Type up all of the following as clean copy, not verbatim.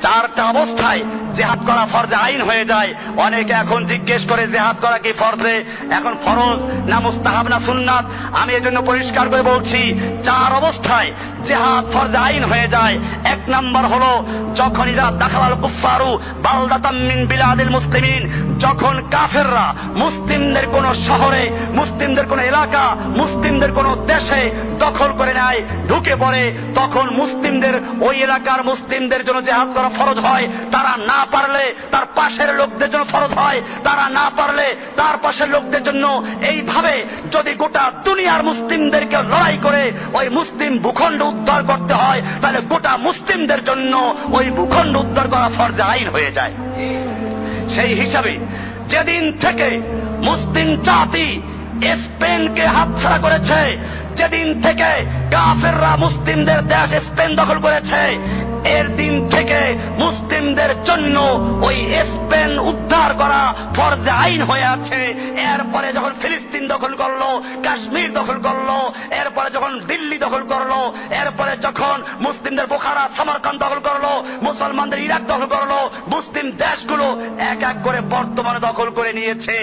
চারটা অবস্থায় জিহাদ করা ফরজে আইন হয়ে যায়। অনেকে এখন জিজ্ঞেস করে জিহাদ করা কি ফরজে, এখন ফরজ না মুস্তাহাব না সুন্নাত? আমি এজন্য পরিষ্কার করে বলছি, চার অবস্থায় জিহাদ ফরজে আইন হয়ে যায়। এক নাম্বার হলো যখন ইদা দাখালাল কুফফারু বালদাতাম মিন বিলাদিল মুসলিমিন, যখন কাফেররা মুসলিমদের কোন শহরে, মুসলিমদের কোন এলাকা, মুসলিমদের কোন দেশে দখল করে নেয়, ঢুকে পড়ে, তখন মুসলিমদের ওই এলাকার মুসলিমদের জন্য জিহাদ করা ফরজ হয়। তারা না পারলে তার পাশের লোকদের জন্য ফরজ হয়, তারা না পারলে তার পাশের লোকদের জন্য। এইভাবে যদি গোটা দুনিয়ার মুসলিমদেরকে লড়াই করে ওই মুসলিম ভূখণ্ড উদ্ধার করতে হয়, তাহলে গোটা মুসলিমদের জন্য ওই ভূখণ্ড উদ্ধার করা ফরজে আইন হয়ে যায়। সেই হিসাবে যেদিন থেকে মুসলিম জাতি স্পেনকে হাতছাড়া করেছে, যেদিন থেকে কাফেররা মুসলিমদের দেশ স্পেন দখল করেছে, এর দিন থেকে মুসলিমদের জন্য ওই স্পেন উদ্ধার করা ফরজে আইন হয়ে আছে। এরপরে যখন ফিলিস্তিন দখল করলো, কাশ্মীর দখল করলো, এরপরে যখন দিল্লি দখল করলো, এরপরে যখন মুসলিমদের বোখারা সামারকান্দ দখল করলো, মুসলমানদের ইরাক দখল করলো, মুসলিম দেশগুলো এক এক করে বর্তমানে দখল করে নিয়েছে।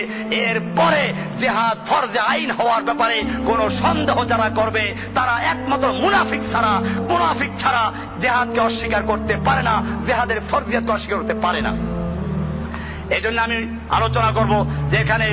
এরপরে জিহাদ ফরজে আইন হওয়ার ব্যাপারে কোন সন্দেহ যারা করবে, তারা একমাত্র মুনাফিক ছাড়া জিহাদকে অস্বীকার করতে পারে না, জিহাদের ফরজিয়াতকে অস্বীকার করতে পারে না। এই জন্য আমি আলোচনা করব যে এখানে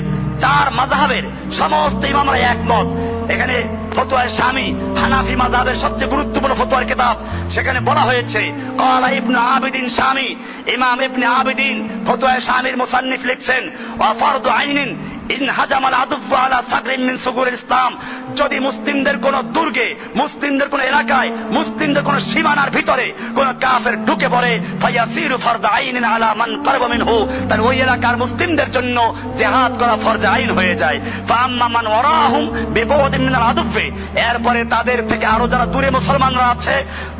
চার মাযহাবের সমস্ত ইমামরা একমত। এখানে ফতোয়া শামী, হানাফি মাযহাবের সবচেয়ে গুরুত্বপূর্ণ ফতোয়ার কিতাব, সেখানে বলা হয়েছে ক্বালা ইবনে আবিদিন শামী, ইমাম ইবনে আবিদিন ফতোয়া শামীর মুসান্নিফ লিখছেন, ওয়া ফারদু আইনিন ইন হাজামাল আদুফ আলা সাকরিন মিন সুগুরিল ইসলাম, যদি মুসলিমদের কোন দুর্গে, মুসলিমদের কোন এলাকায়, মুসলিমদের কোন সীমানার ভিতরে কোন কাফের ঢুকে পড়ে, ফায়াসিরু ফরজ আইনিন আলা মান কারবা মিনহু, তার ওই এলাকার মুসলিমদের জন্য জিহাদ করা ফরজ আইন হয়ে যায়। ফাআম্মা মান ওয়ারাহুম বিবুদিন মিনাল আদুফে, এরপরে তাদের থেকে আরো যারা দূরে মুসলমানরা আছে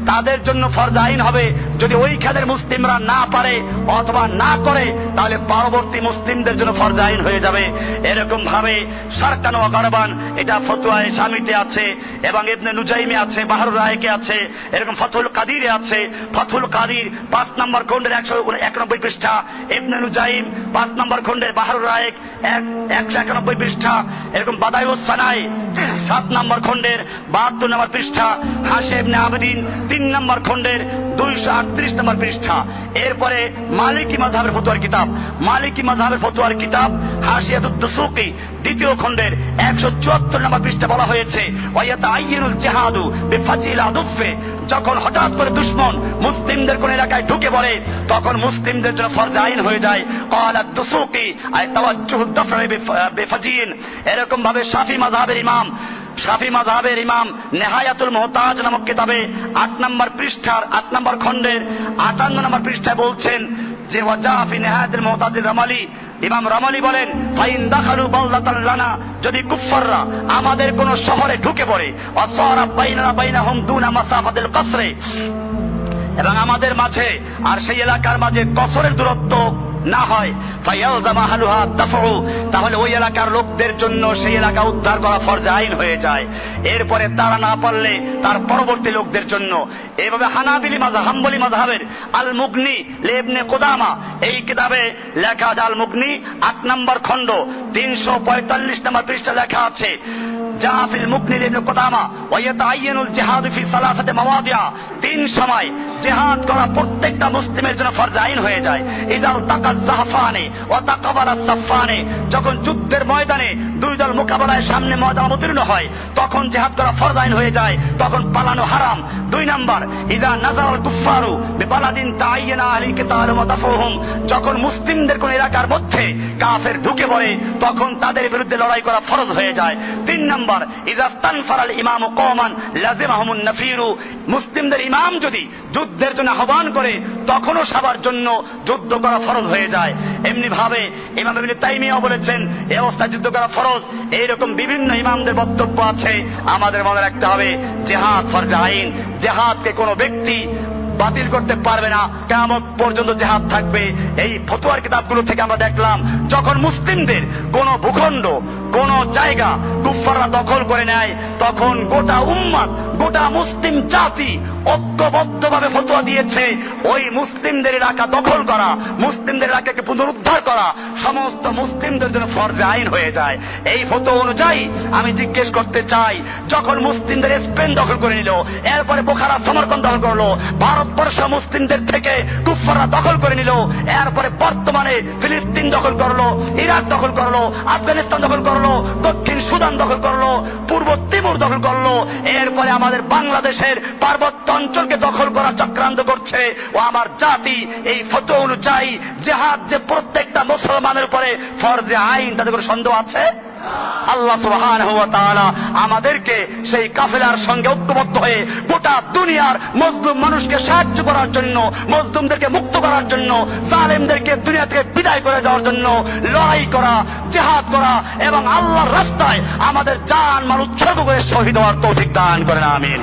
তাদের জন্য ফরজ আইন হবে। যদি ওইখানের মুসলিমরা না পারে অথবা না করে, তাহলে পরবর্তী মুসলিমদের জন্য ফরজ আইন হয়ে যাবে। এরকম ভাবে সারকান ওয়া গারবান, এটা ফতোয়ায়ে শামীতে আছে এবং ইবনে নুজাইমে আছে, বাহরুল রায়েকে আছে, এরকম ফাথুল কাদিরে আছে। ফাথুল কাদির 5 নম্বর খণ্ডের 191 পৃষ্ঠা, ইবনে নুজাইম 5 নম্বর খণ্ডের বাহরুল রায়েক 191 পৃষ্ঠা, এরকম বাদায়ুস সানাই 7 নম্বর খণ্ডের 72 নম্বর পৃষ্ঠা, হাশে ইবনে আবিদিন 3 নম্বর খণ্ডের 238 নম্বর পৃষ্ঠা। এরপরে মালিকি মাযহাবের ফতোয়ার কিতাব, মালিকি মাযহাবের ফতোয়ার কিতাব হাশিয়াতুদ দুসুকি 2য় খণ্ডের 174 নম্বর পৃষ্ঠা বলা হয়েছে, ওয়ায়াতাআইয়ানুল জিহাদু বিফাজিল আদুফে, যখন হঠাৎ করে দুশমন মুসলিমদের কোন এলাকায় ঢুকে পড়ে, তখন মুসলিমদের জন্য ফরজ আইন হয়ে যায়। ক্বালা দুসুকি আই তাওয়াজ্জুহুদ দাফরি বিফাজিন, এরকম ভাবে শাফি মাযহাবের ইমাম নেহায়াতুল মুহতাজ নামক কিতাবে 8 নম্বর পৃষ্ঠার 8 নম্বর খণ্ডের 58 নম্বর পৃষ্ঠায় বলছেন যে ওয়াজা ফি নেহায়াতুল মুহতাজির রামালি, ইমাম রামালি বলেন, ফাইন দাখালু বালদাতান লানা, যদি কুফফাররা আমাদের কোন শহরে ঢুকে পড়ে, ওয়াসারা বাইনানা বাইনাহুম দুনা মাসাফাতিল কসরে, এবং আমাদের মাঝে আর সেই এলাকার মাঝে কসরের দূরত্ব না হয়, ফায়ালজামা আহলুহা দাফউ, তাহলে ওই এলাকার লোকদের জন্য সেই এলাকা উদ্ধার করা ফরজ আইন হয়ে যায়। এরপরে তারা না পারলে তার পরবর্তী লোকদের জন্য। এইভাবে হাম্বলি মাযহাবের আল মুগনি ইবনে কুদামা, এই কিতাবে লেখা আছে, আল মুগনি 8 নম্বর খণ্ড 345 নম্বর পৃষ্ঠা লেখা আছে, জাফিল মুগনি ইবনে কুদামা ওয়ায়াতাআইয়ানুল জিহাদু ফি সালাসাতি মাওয়াদিআ, 3 সময় জিহাদ করা প্রত্যেকটা মুসলিমের জন্য ফরজ আইন হয়ে যায়। ইজাল তাকাজ জাহফানে ওয়া তাকাবারাস সাফানে, যখন যুদ্ধের ময়দানে দুই দল মোকাবেলায় সামনে ময়দান অবতীর্ণ হয়, তখন জিহাদ করা ফরজ আইন হয়ে যায়, তখন পালানো হারাম। 2 নম্বর, ইজা নাযারাল কুফফারু বিবালাদিন তাআয়্যানা আহলি কিতাল ওয়া দাফউহুম, যখন মুসলিমদের কোন এলাকার মধ্যে কাফের ঢুকে পড়ে, তখন তাদের বিরুদ্ধে লড়াই করা ফরজ হয়ে যায়। 3 নম্বর, ইজা তানফারাল ইমামু কওমান লাযিমাহুমুন নাফিরু, মুসলিমদের ইমাম যদি যুদ্ধের জন্য আহ্বান করে, তখনও সবার জন্য যুদ্ধ করা ফরজ হয়ে যায়। এমনি ভাবে ইমাম ইবনে তাইমিয়া বলেছেন এই অবস্থায় যুদ্ধ করা ফরজ। এইরকম বিভিন্ন ইমামদের বক্তব্য আছে। আমাদের মনে রাখতে হবে জিহাদ ফরজ আইন, জিহাদকে কোনো ব্যক্তি বাতিল করতে পারবে না, কিয়ামত পর্যন্ত জিহাদ থাকবে। এই ফতোয়ার কিতাবগুলো থেকে আমরা দেখলাম, যখন মুসলিমদের কোন ভূখণ্ড, কোন জায়গা কুফফাররা দখল করে নেয়, তখন গোটা উম্মাত, গোটা মুসলিম জাতি ঐক্যবদ্ধভাবে ফতোয়া দিয়েছে ওই মুসলিমদের এলাকা দখল করা, মুসলিমদের এলাকাকে পুনরুদ্ধার করা সমস্ত মুসলিমদের জন্য ফরজে আইন হয়ে যায়। এই ফতোয়া অনুযায়ী আমি জিজ্ঞেস করতে চাই, যখন মুসলিমদের স্পেন দখল করে নিল, এরপরে বোখারা সমরকন্দ দখল করলো, ভারতবর্ষ মুসলিমদের থেকে কুফাররা দখল করে নিল, এরপরে বর্তমানে ফিলিস্তিন দখল করলো, ইরাক দখল করলো, আফগানিস্তান দখল করলো, দক্ষিণ সুদান দখল করলো, পূর্ব তিমুর দখল করলো, এরপরে আমাদের বাংলাদেশের পার্বত্য অঞ্চলকে দখল করার চক্রান্ত করছে। ও আমার জাতি, এই ফতোয়া অনুযায়ী জিহাদ যে প্রত্যেকটা মুসলমানের উপরে ফরজে আইন, তাতে কোনো সন্দেহ আছে? আল্লাহ সুবহানাহু ওয়া তাআলা আমাদেরকে সেই কাফেলার সঙ্গে ঐক্যবদ্ধ হয়ে গোটা দুনিয়ার মজলুম মানুষকে সাহায্য করার জন্য, মজলুমদেরকে মুক্ত করার জন্য, জালেমদেরকে দুনিয়া থেকে বিদায় করে দেওয়ার জন্য লড়াই করা, জিহাদ করা এবং আল্লাহর রাস্তায় আমাদের জান মাল উৎসর্গ করে শহীদ হওয়ার তৌফিক দান করেন, আমিন।